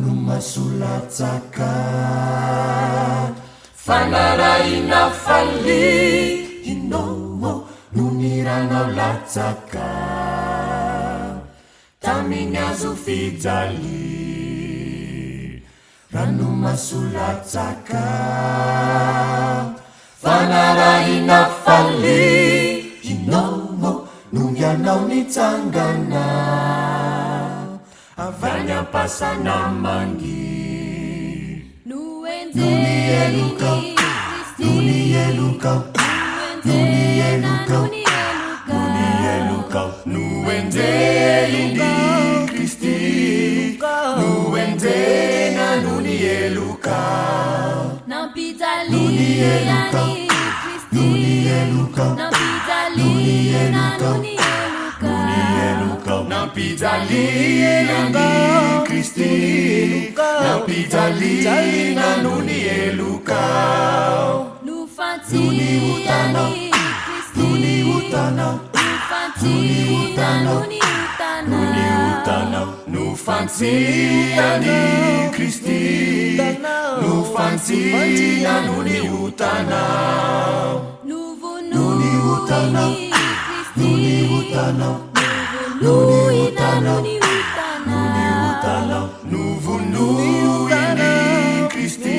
rano masolatsaka fanaraina fali inao no ny ranao latsaka tamin'ny azo fijaly rano masolatsaka fanaraina fali inao no ny anao nitsangana avany ampasana mangi no ny elokao no ny elokao no ny elokao no ny elokao no enjehiny Kristi no enjena no ny elokao nampijali no ny elokao no ny elokao no ny elokao no ny elokao nampijaliana ny Kristi nampijaliana no ny elokao no ny utanao no ny utanao no ny utanao no ny utanao no fantsina ny Kristi no fantsina no ny utanao no ny utanao no ny utanao no ny utanao no ny utanao no vonoina Kristi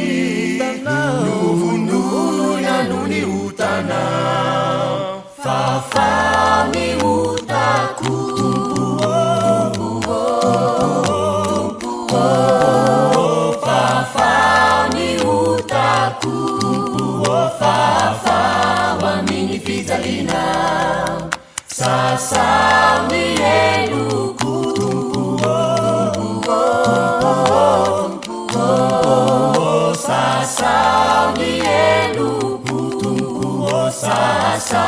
no vonoina no ny utanao fafami utaku fafami utaku fafa wamini fizalina sasami eluku sasami eluku sasa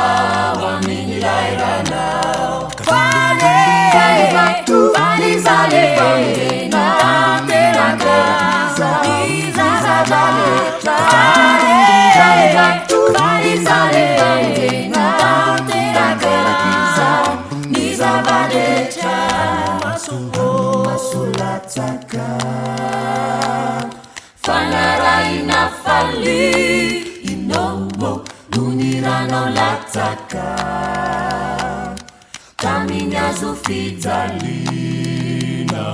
wamini lairana fale fale sale na teraka iza dale fale fale sale na Nizabadecha masulatsaka fanaraina fali inao no ny ranao latsaka tamin'ny azo fijaliana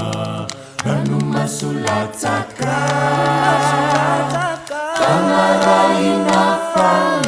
rano masolatsaka fanaraina fali